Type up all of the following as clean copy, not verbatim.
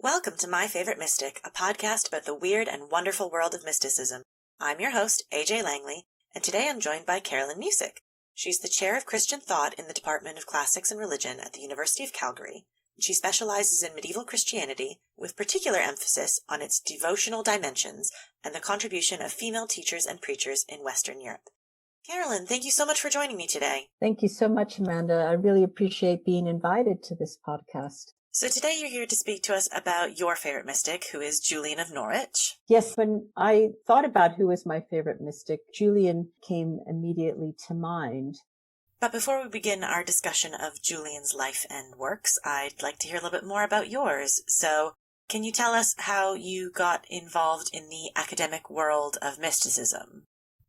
Welcome to My Favorite Mystic, a podcast about the weird and wonderful world of mysticism. I'm your host, AJ Langley, and today I'm joined by Carolyn Muessig. She's the chair of Christian thought in the Department of Classics and Religion at the University of Calgary. She specializes in medieval Christianity, with particular emphasis on its devotional dimensions and the contribution of female teachers and preachers in Western Europe. Carolyn, thank you so much for joining me today. Thank you so much, Amanda. I really appreciate being invited to this podcast. So today you're here to speak to us about your favorite mystic, who is Julian of Norwich. Yes, when I thought about who was my favorite mystic, Julian came immediately to mind. But before we begin our discussion of Julian's life and works, I'd like to hear a little bit more about yours. So can you tell us how you got involved in the academic world of mysticism?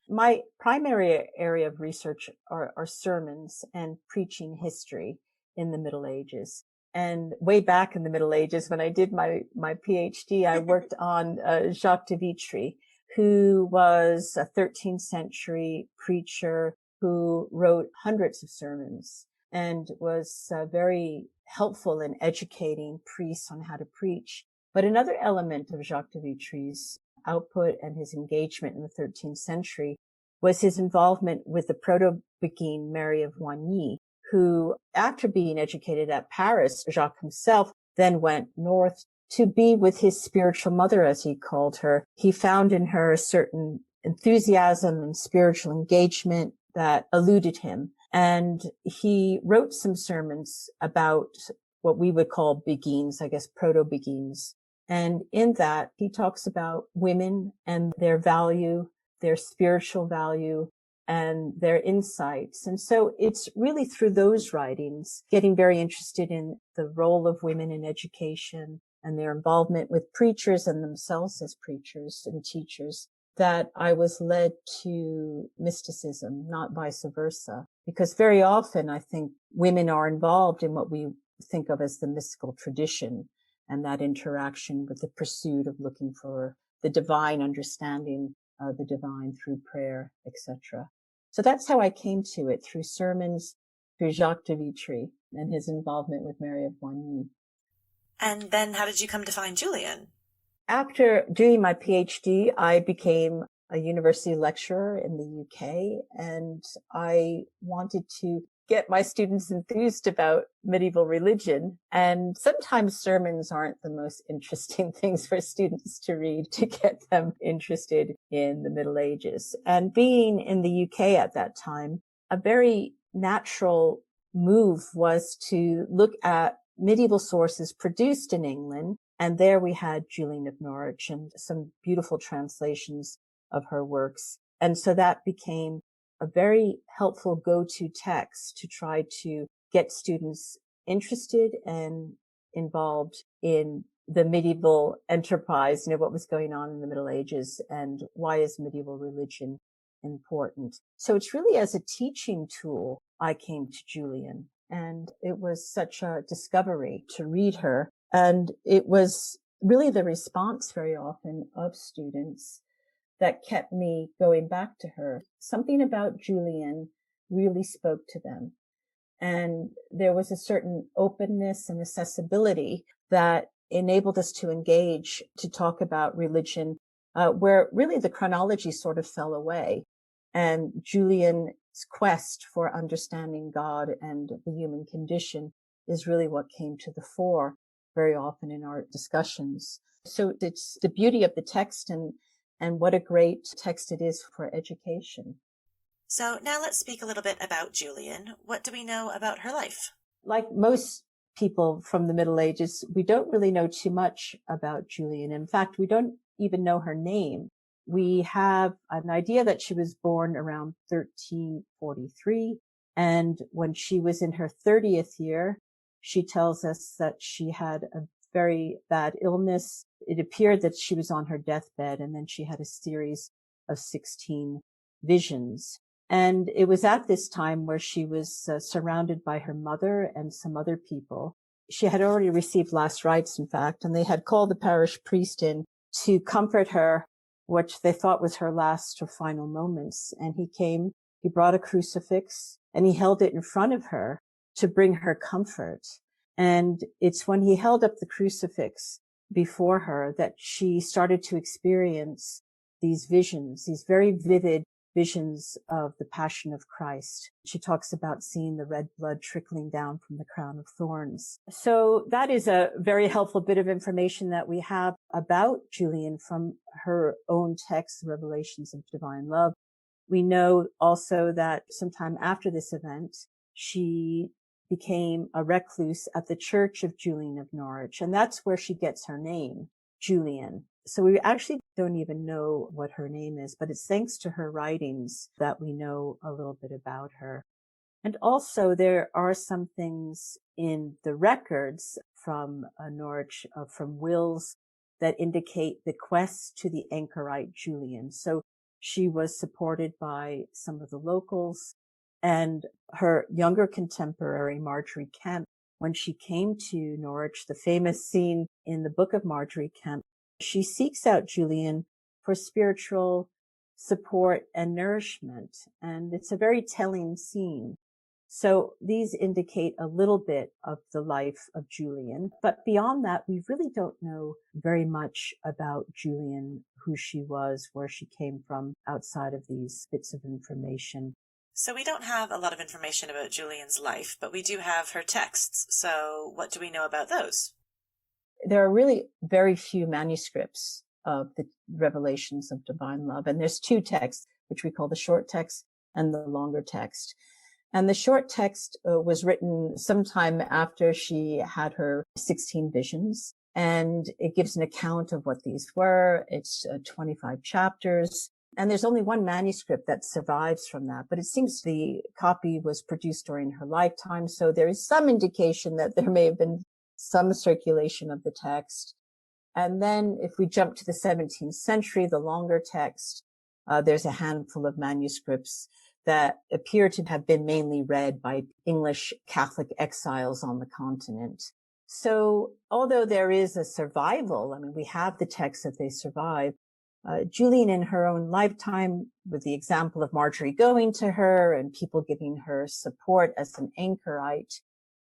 My primary area of research are sermons and preaching history in the Middle Ages. And way back in the Middle Ages, when I did my PhD, I worked on Jacques de Vitry, who was a 13th-century preacher who wrote hundreds of sermons and was very helpful in educating priests on how to preach. But another element of Jacques de Vitry's output and his engagement in the 13th century was his involvement with the proto-Beguine Mary of Oigny, who, after being educated at Paris, Jacques himself then went north to be with his spiritual mother, as he called her. He found in her a certain enthusiasm and spiritual engagement that eluded him. And he wrote some sermons about what we would call Beguines, I guess proto-Beguines. And in that, he talks about women and their value, their spiritual value, and their insights. And so it's really through those writings, getting very interested in the role of women in education and their involvement with preachers and themselves as preachers and teachers, that I was led to mysticism, not vice versa. Because very often I think women are involved in what we think of as the mystical tradition and that interaction with the pursuit of looking for the divine, understanding the divine through prayer, etc. So that's how I came to it, through sermons, through Jacques de Vitry and his involvement with Mary of Oigny. And then how did you come to find Julian? After doing my PhD, I became a university lecturer in the UK, and I wanted to get my students enthused about medieval religion. And sometimes sermons aren't the most interesting things for students to read to get them interested in the Middle Ages. And being in the UK at that time, a very natural move was to look at medieval sources produced in England. And there we had Julian of Norwich and some beautiful translations of her works. And so that became a very helpful go-to text to try to get students interested and involved in the medieval enterprise, what was going on in the Middle Ages and why is medieval religion important. So it's really as a teaching tool I came to Julian, and it was such a discovery to read her. And it was really the response very often of students that kept me going back to her. Something about Julian really spoke to them. And there was a certain openness and accessibility that enabled us to engage, to talk about religion, where really the chronology sort of fell away. And Julian's quest for understanding God and the human condition is really what came to the fore very often in our discussions. So it's the beauty of the text and what a great text it is for education. So now let's speak a little bit about Julian. What do we know about her life? Like most people from the Middle Ages, we don't really know too much about Julian. In fact, we don't even know her name. We have an idea that she was born around 1343. And when she was in her 30th year, she tells us that she had a very bad illness. It appeared that she was on her deathbed, and then she had a series of 16 visions. And it was at this time where she was surrounded by her mother and some other people. She had already received last rites, in fact, and they had called the parish priest in to comfort her, which they thought was her last or final moments. And he came, he brought a crucifix, and he held it in front of her to bring her comfort. And it's when he held up the crucifix before her that she started to experience these visions, these very vivid visions of the Passion of Christ. She talks about seeing the red blood trickling down from the crown of thorns. So that is a very helpful bit of information that we have about Julian from her own text, the Revelations of Divine Love. We know also that sometime after this event, she became a recluse at the Church of Julian of Norwich, and that's where she gets her name, Julian. So we actually don't even know what her name is, but it's thanks to her writings that we know a little bit about her. And also there are some things in the records from Norwich, from wills, that indicate the quest to the anchorite Julian. So she was supported by some of the locals, and her younger contemporary, Marjorie Kemp, when she came to Norwich, the famous scene in the book of Marjorie Kemp, she seeks out Julian for spiritual support and nourishment. And it's a very telling scene. So these indicate a little bit of the life of Julian. But beyond that, we really don't know very much about Julian, who she was, where she came from, outside of these bits of information. So we don't have a lot of information about Julian's life, but we do have her texts. So what do we know about those? There are really very few manuscripts of the Revelations of Divine Love. And there's two texts, which we call the short text and the longer text. And the short text was written sometime after she had her 16 visions. And it gives an account of what these were. It's 25 chapters. And there's only one manuscript that survives from that. But it seems the copy was produced during her lifetime. So there is some indication that there may have been some circulation of the text. And then if we jump to the 17th century, the longer text, there's a handful of manuscripts that appear to have been mainly read by English Catholic exiles on the continent. So although there is a survival, I mean, we have the texts that they survive, Julian in her own lifetime, with the example of Marjorie going to her and people giving her support as an anchorite,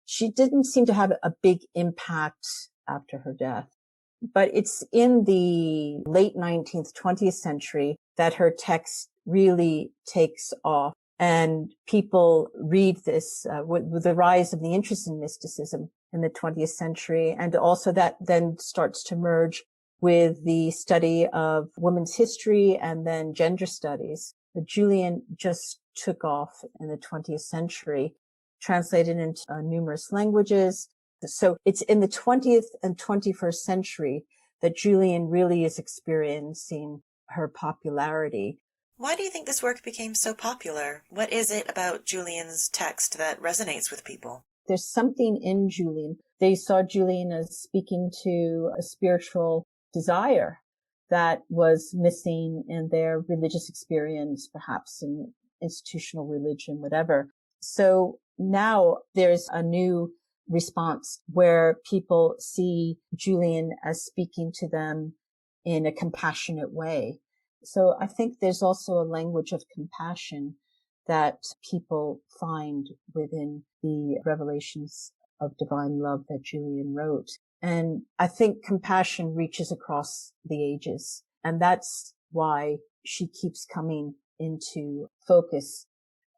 she didn't seem to have a big impact after her death. But it's in the late 19th, 20th century that her text really takes off. And people read this with the rise of the interest in mysticism in the 20th century. And also that then starts to merge with the study of women's history and then gender studies. But Julian just took off in the 20th century, translated into numerous languages. So it's in the 20th and 21st century that Julian really is experiencing her popularity. Why do you think this work became so popular? What is it about Julian's text that resonates with people? There's something in Julian. They saw Julian as speaking to a spiritual desire that was missing in their religious experience, perhaps in institutional religion, whatever. So now there's a new response where people see Julian as speaking to them in a compassionate way. So I think there's also a language of compassion that people find within the Revelations of Divine Love that Julian wrote. And I think compassion reaches across the ages. And that's why she keeps coming into focus.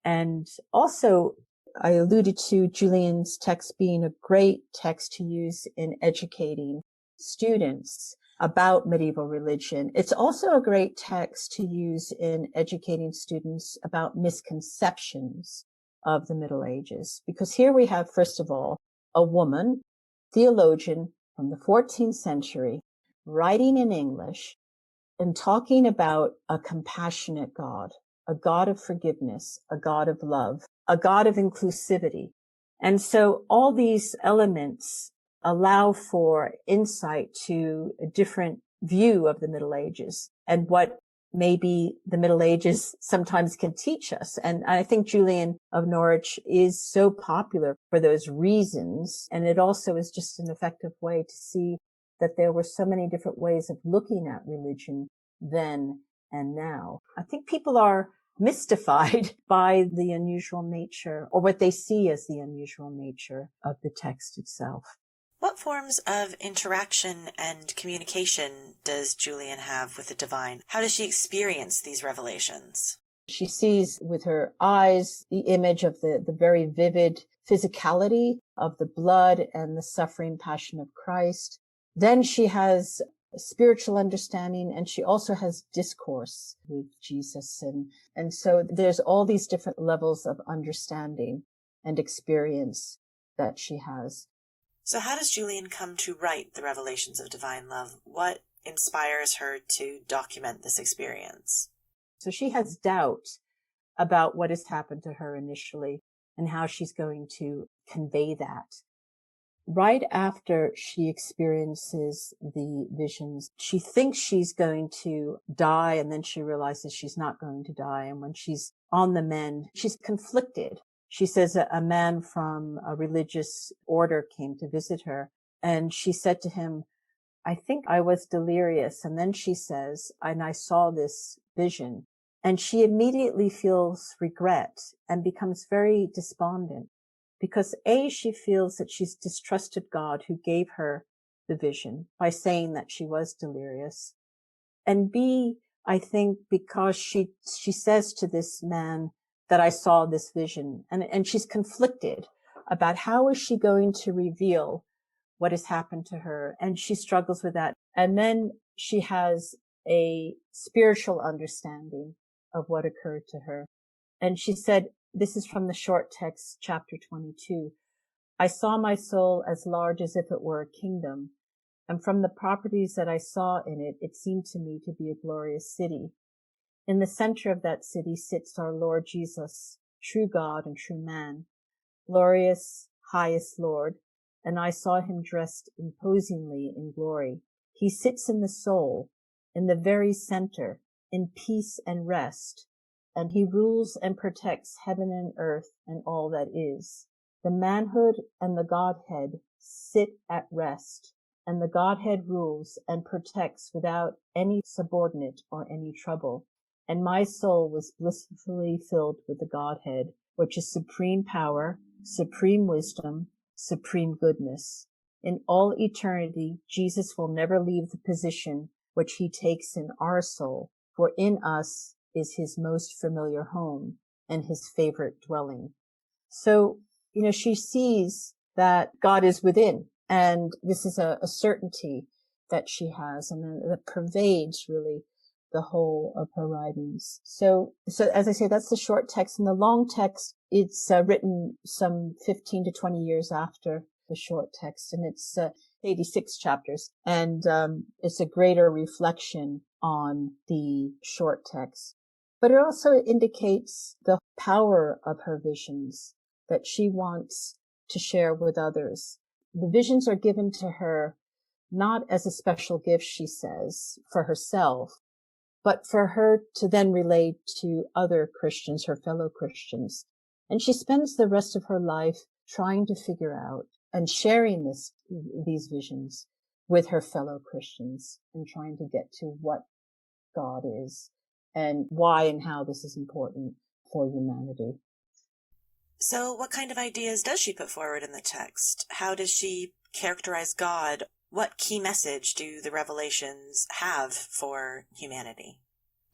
And also, I alluded to Julian's text being a great text to use in educating students about medieval religion. It's also a great text to use in educating students about misconceptions of the Middle Ages. Because here we have, first of all, a woman, theologian from the 14th century, writing in English and talking about a compassionate God, a God of forgiveness, a God of love, a God of inclusivity. And so all these elements allow for insight to a different view of the Middle Ages and what maybe the Middle Ages sometimes can teach us. And I think Julian of Norwich is so popular for those reasons. And it also is just an effective way to see that there were so many different ways of looking at religion then and now. I think people are mystified by the unusual nature, or what they see as the unusual nature of the text itself. What forms of interaction and communication does Julian have with the divine? How does she experience these revelations? She sees with her eyes the image of the very vivid physicality of the blood and the suffering passion of Christ. Then she has spiritual understanding, and she also has discourse with Jesus. And so there's all these different levels of understanding and experience that she has. So how does Julian come to write the revelations of divine love? What inspires her to document this experience? So she has doubt about what has happened to her initially and how she's going to convey that. Right after she experiences the visions, she thinks she's going to die, and then she realizes she's not going to die. And when she's on the mend, she's conflicted. She says a man from a religious order came to visit her, and she said to him, I think I was delirious. And then she says, and I saw this vision. And she immediately feels regret and becomes very despondent because A, she feels that she's distrusted God who gave her the vision by saying that she was delirious. And B, I think because she says to this man that I saw this vision, and she's conflicted about how is she going to reveal what has happened to her. And she struggles with that. And then she has a spiritual understanding of what occurred to her. And she said, this is from the short text, chapter 22. I saw my soul as large as if it were a kingdom. And from the properties that I saw in it, it seemed to me to be a glorious city. In the center of that city sits our Lord Jesus, true God and true man, glorious, highest Lord. And I saw him dressed imposingly in glory. He sits in the soul, in the very center, in peace and rest, and he rules and protects heaven and earth and all that is. The manhood and the Godhead sit at rest, and the Godhead rules and protects without any subordinate or any trouble. And my soul was blissfully filled with the Godhead, which is supreme power, supreme wisdom, supreme goodness. In all eternity, Jesus will never leave the position which he takes in our soul, for in us is his most familiar home and his favorite dwelling. So, she sees that God is within, and this is a certainty that she has, and that pervades really the whole of her writings. So as I say, that's the short text. And the long text, it's written some 15 to 20 years after the short text, and it's 86 chapters. And it's a greater reflection on the short text. But it also indicates the power of her visions that she wants to share with others. The visions are given to her not as a special gift, she says, for herself, but for her to then relate to other Christians, her fellow Christians. And she spends the rest of her life trying to figure out and sharing these visions with her fellow Christians and trying to get to what God is and why and how this is important for humanity. So what kind of ideas does she put forward in the text? How does she characterize God? What key message do the revelations have for humanity?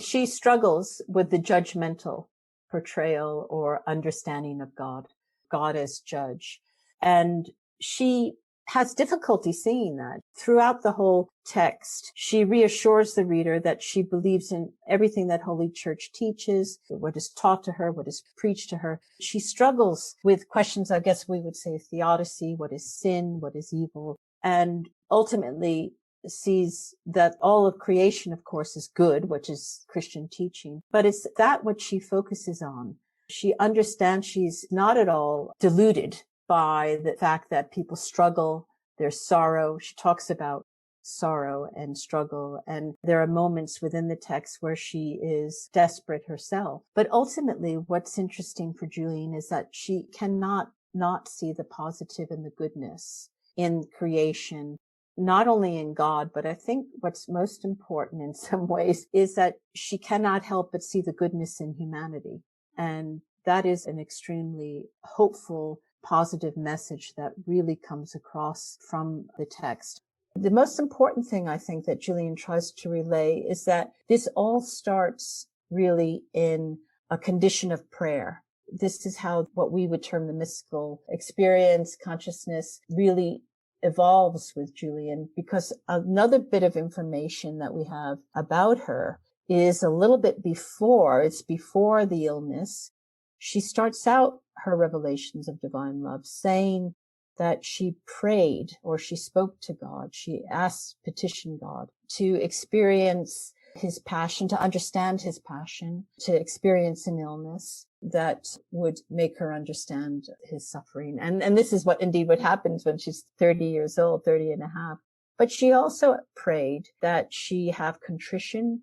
She struggles with the judgmental portrayal or understanding of God as judge. And she has difficulty seeing that. Throughout the whole text, she reassures the reader that she believes in everything that Holy Church teaches, what is taught to her, what is preached to her. She struggles with questions, I guess we would say, theodicy, what is sin, what is evil, and ultimately sees that all of creation, of course, is good, which is Christian teaching, but it's that which she focuses on. She understands she's not at all deluded by the fact that people struggle, there's sorrow. She talks about sorrow and struggle, and there are moments within the text where she is desperate herself. But ultimately, what's interesting for Julian is that she cannot not see the positive and the goodness in creation, not only in God, but I think what's most important in some ways is that she cannot help but see the goodness in humanity. And that is an extremely hopeful positive message that really comes across from the text. The most important thing I think that Julian tries to relay is that this all starts really in a condition of prayer. This is how what we would term the mystical experience, consciousness, really evolves with Julian, because another bit of information that we have about her is a little bit before, it's before the illness. She starts out her revelations of divine love saying that she prayed or she spoke to God. She asked, petitioned God to experience his passion, to understand his passion, to experience an illness that would make her understand his suffering. And this is what happens when she's 30 years old, 30 and a half. But she also prayed that she have contrition,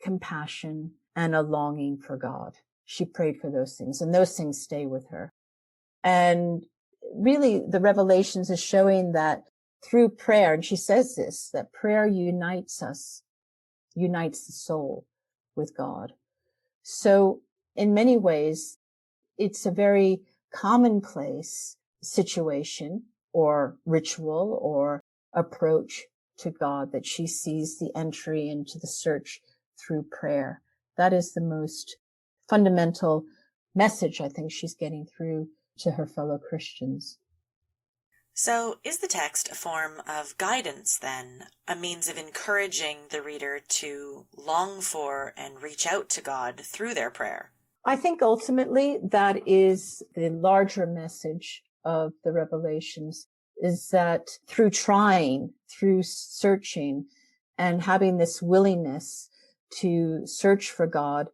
compassion, and a longing for God. She prayed for those things, and those things stay with her. And really, the Revelations is showing that through prayer, and she says this, that prayer unites us, unites the soul with God. So in many ways, it's a very commonplace situation or ritual or approach to God that she sees the entry into the search through prayer. That is the most fundamental message I think she's getting through to her fellow Christians. So, is the text a form of guidance, then, a means of encouraging the reader to long for and reach out to God through their prayer? I think ultimately that is the larger message of the Revelations, is that through trying, through searching, and having this willingness to search for God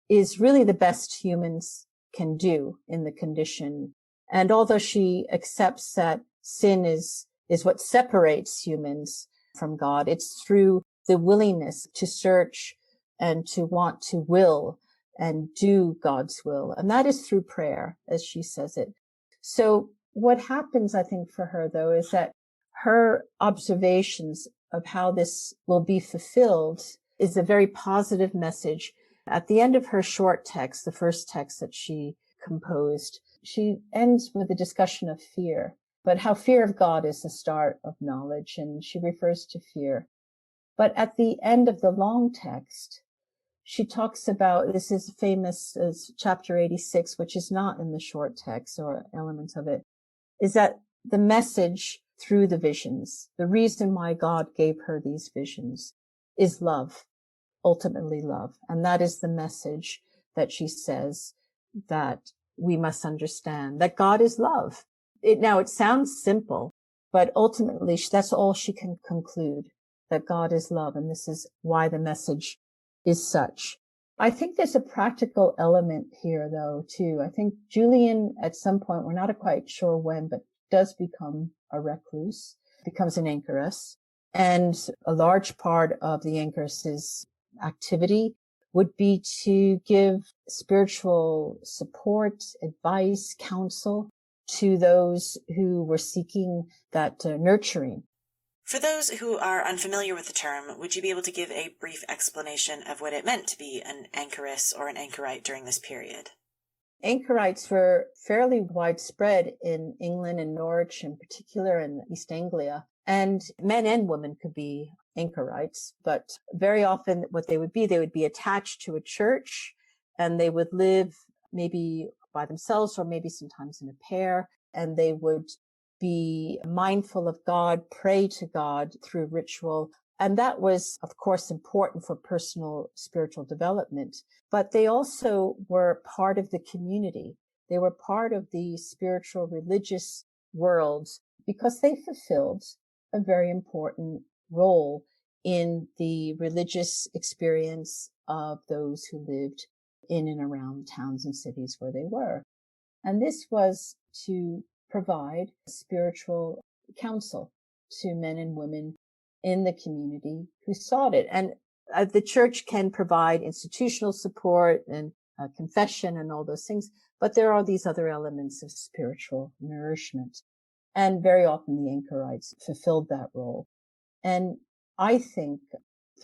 is really the best humans can do in the condition. And although she accepts that sin is what separates humans from God, it's through the willingness to search and to want to will and do God's will. And that is through prayer, as she says it. So what happens, I think, for her, though, is that her observations of how this will be fulfilled is a very positive message. At the end of her short text, the first text that she composed, she ends with a discussion of fear, but how fear of God is the start of knowledge, and she refers to fear. But at the end of the long text, she talks about, this is famous as chapter 86, which is not in the short text or elements of it, is that the message through the visions, the reason why God gave her these visions is love, ultimately love. And that is the message that she says that we must understand, that God is love. Now it sounds simple, but ultimately that's all she can conclude, that God is love. And this is why the message is such. I think there's a practical element here, though, too. I think Julian, at some point, we're not quite sure when, but does become a recluse, becomes an anchoress. And a large part of the anchoress's activity would be to give spiritual support, advice, counsel to those who were seeking that nurturing. For those who are unfamiliar with the term, would you be able to give a brief explanation of what it meant to be an anchoress or an anchorite during this period? Anchorites were fairly widespread in England and Norwich in particular, in East Anglia. And men and women could be anchorites, but very often what they would be attached to a church, and they would live maybe by themselves or maybe sometimes in a pair, and they would be mindful of God, pray to God through ritual. And that was, of course, important for personal spiritual development. But they also were part of the community. They were part of the spiritual religious world because they fulfilled a very important role in the religious experience of those who lived in and around towns and cities where they were. And this was to provide spiritual counsel to men and women in the community who sought it. And the church can provide institutional support and confession and all those things, but there are these other elements of spiritual nourishment. And very often the anchorites fulfilled that role. And I think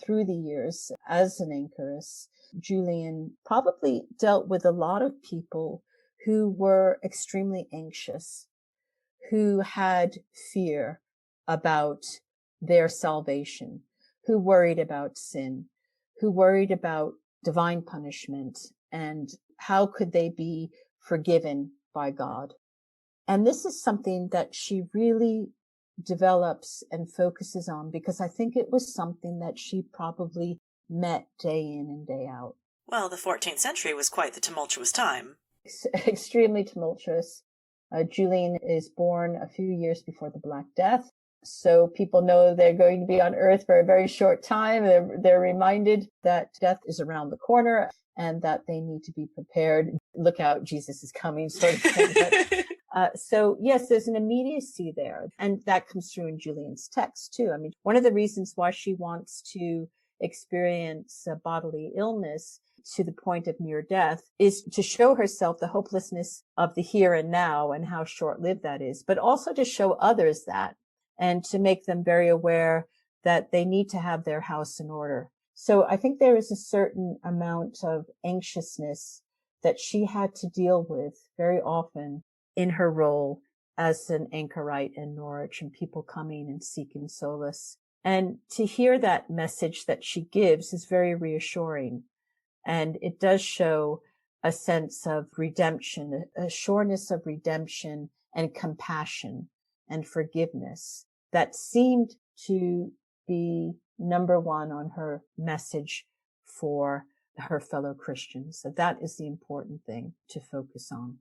through the years as an anchoress, Julian probably dealt with a lot of people who were extremely anxious who had fear about their salvation, who worried about sin, who worried about divine punishment, and how could they be forgiven by God. And this is something that she really develops and focuses on, because I think it was something that she probably met day in and day out. Well, the 14th century was quite the tumultuous time. Extremely tumultuous. Julian is born a few years before the Black Death. So people know they're going to be on Earth for a very short time. They're reminded that death is around the corner and that they need to be prepared. Look out, Jesus is coming, sort of thing. So yes, there's an immediacy there. And that comes through in Julian's text too. I mean, one of the reasons why she wants to experience bodily illness to the point of near death is to show herself the hopelessness of the here and now and how short-lived that is, but also to show others that, and to make them very aware that they need to have their house in order. So I think there is a certain amount of anxiousness that she had to deal with very often in her role as an anchorite in Norwich, and people coming and seeking solace. And to hear that message that she gives is very reassuring. And it does show a sense of redemption, a sureness of redemption and compassion and forgiveness that seemed to be number one on her message for her fellow Christians. So that is the important thing to focus on.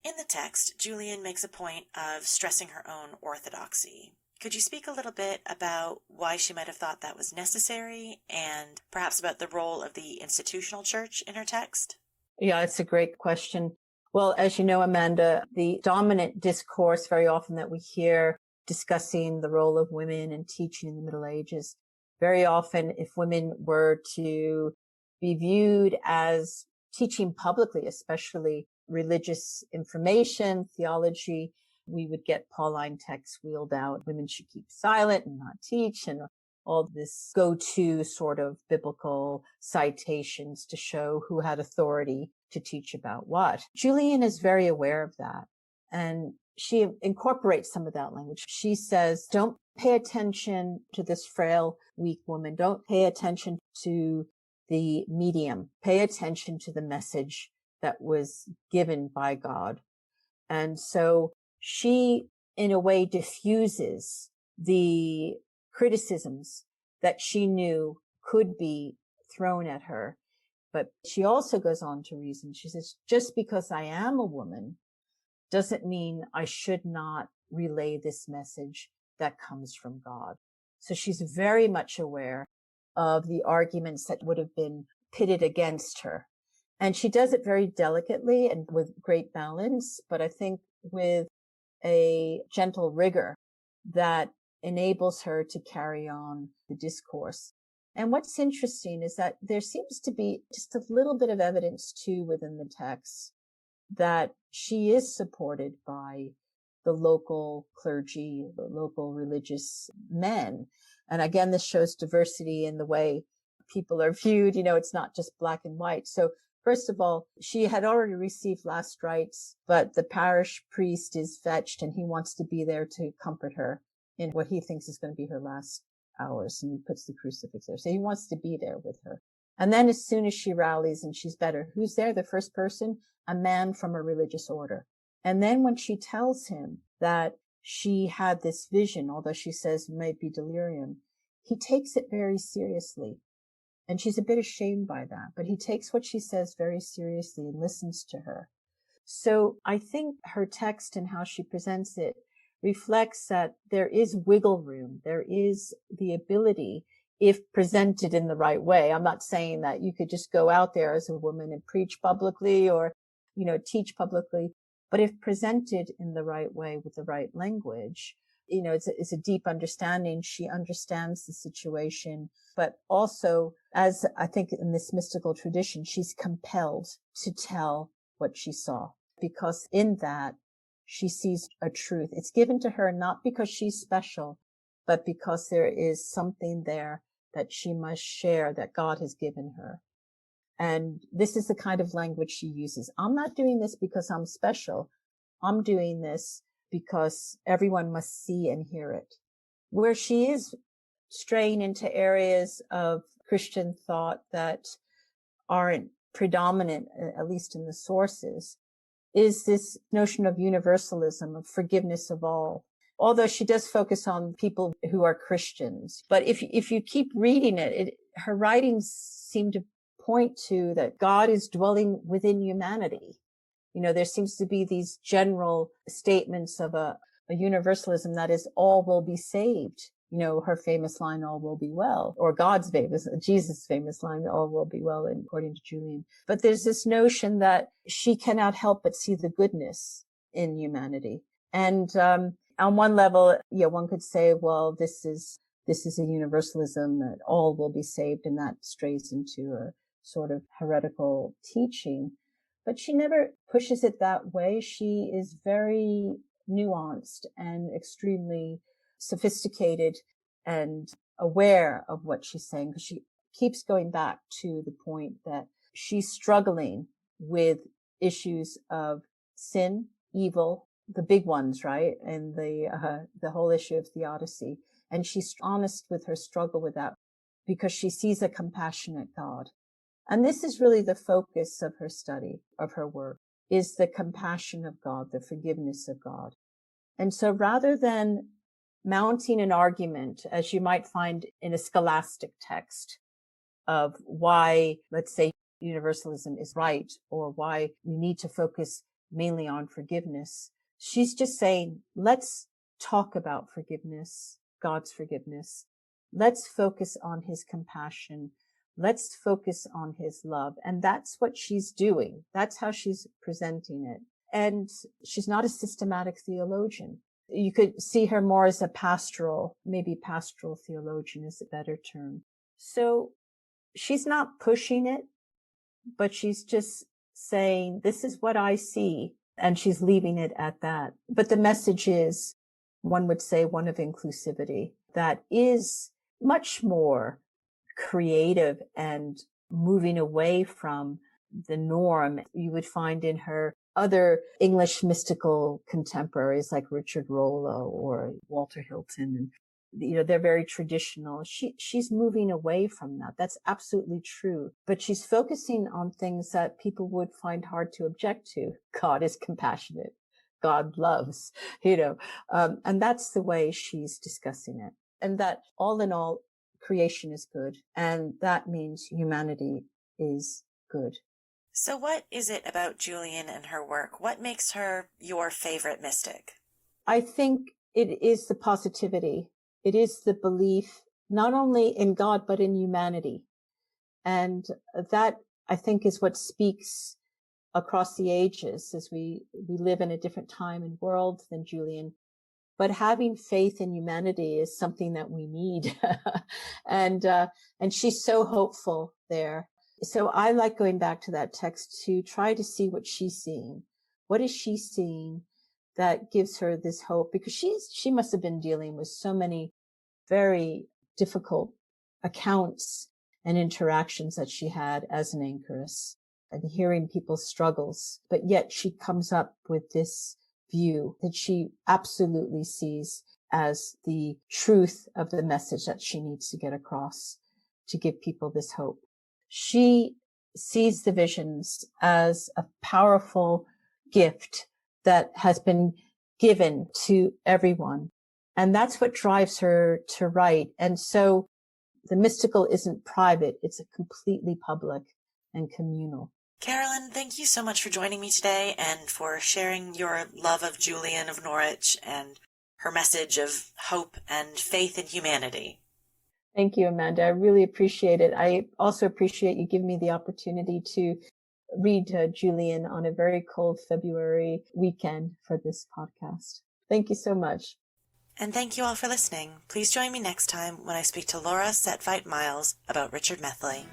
In the text, Julian makes a point of stressing her own orthodoxy. Could you speak a little bit about why she might have thought that was necessary, and perhaps about the role of the institutional church in her text? Yeah, it's a great question. Well, as you know, Amanda, the dominant discourse very often that we hear discussing the role of women in teaching in the Middle Ages, very often if women were to be viewed as teaching publicly, especially religious information, theology, we would get Pauline texts wheeled out. Women should keep silent and not teach, and all this go-to sort of biblical citations to show who had authority to teach about what. Julian is very aware of that, and she incorporates some of that language. She says, don't pay attention to this frail, weak woman. Don't pay attention to the medium. Pay attention to the message that was given by God. And so she, in a way, diffuses the criticisms that she knew could be thrown at her. But she also goes on to reason. She says, just because I am a woman doesn't mean I should not relay this message that comes from God. So she's very much aware of the arguments that would have been pitted against her. And she does it very delicately and with great balance, but I think with a gentle rigor that enables her to carry on the discourse. And what's interesting is that there seems to be just a little bit of evidence too within the text that she is supported by the local clergy, the local religious men. And again, this shows diversity in the way people are viewed. You know, it's not just black and white. So first of all, she had already received last rites, but the parish priest is fetched and he wants to be there to comfort her in what he thinks is going to be her last hours. And he puts the crucifix there. So he wants to be there with her. And then as soon as she rallies and she's better, who's there? The first person, a man from a religious order. And then when she tells him that she had this vision, although she says it might be delirium, he takes it very seriously. And she's a bit ashamed by that, but he takes what she says very seriously and listens to her. So I think her text and how she presents it reflects that there is wiggle room. There is the ability, if presented in the right way. I'm not saying that you could just go out there as a woman and preach publicly or, teach publicly, but if presented in the right way with the right language, it's a deep understanding. She understands the situation, but also, as I think in this mystical tradition, she's compelled to tell what she saw, because in that she sees a truth. It's given to her not because she's special, but because there is something there that she must share that God has given her. And this is the kind of language she uses. I'm not doing this because I'm special. I'm doing this because everyone must see and hear it. Where she is straying into areas of Christian thought that aren't predominant, at least in the sources, is this notion of universalism, of forgiveness of all. Although she does focus on people who are Christians. But if you keep reading it, her writings seem to point to that God is dwelling within humanity. There seems to be these general statements of a universalism that is, all will be saved. Her famous line, all will be well, or Jesus' famous line, all will be well, according to Julian. But there's this notion that she cannot help but see the goodness in humanity. And, on one level, one could say, well, this is a universalism that all will be saved, and that strays into a sort of heretical teaching. But she never pushes it that way. She is very nuanced and extremely sophisticated and aware of what she's saying, because she keeps going back to the point that she's struggling with issues of sin, evil, the big ones, right? And the whole issue of theodicy. And she's honest with her struggle with that because she sees a compassionate God. And this is really the focus of her study, of her work, is the compassion of God, the forgiveness of God. And so rather than mounting an argument, as you might find in a scholastic text, of why, let's say, universalism is right, or why we need to focus mainly on forgiveness, she's just saying, let's talk about forgiveness, God's forgiveness. Let's focus on his compassion. Let's focus on his love. And that's what she's doing. That's how she's presenting it. And she's not a systematic theologian. You could see her more as a pastoral theologian is a better term. So she's not pushing it, but she's just saying, this is what I see. And she's leaving it at that. But the message is, one would say, one of inclusivity that is much more creative and moving away from the norm you would find in her other English mystical contemporaries like Richard Rollo or Walter Hilton. And, they're very traditional. She's moving away from that. That's absolutely true. But she's focusing on things that people would find hard to object to. God is compassionate. God loves, and that's the way she's discussing it. And that all in all, creation is good. And that means humanity is good. So what is it about Julian and her work? What makes her your favorite mystic? I think it is the positivity. It is the belief not only in God, but in humanity. And that, I think, is what speaks across the ages as we live in a different time and world than Julian. But having faith in humanity is something that we need. And she's so hopeful there. So I like going back to that text to try to see what she's seeing. What is she seeing that gives her this hope? Because she must have been dealing with so many very difficult accounts and interactions that she had as an anchoress, and hearing people's struggles. But yet she comes up with this view that she absolutely sees as the truth of the message that she needs to get across to give people this hope. She sees the visions as a powerful gift that has been given to everyone. And that's what drives her to write. And so the mystical isn't private. It's a completely public and communal. Carolyn, thank you so much for joining me today and for sharing your love of Julian of Norwich and her message of hope and faith in humanity. Thank you, Amanda. I really appreciate it. I also appreciate you giving me the opportunity to read Julian on a very cold February weekend for this podcast. Thank you so much. And thank you all for listening. Please join me next time when I speak to Laura Setveit-Miles about Richard Methley.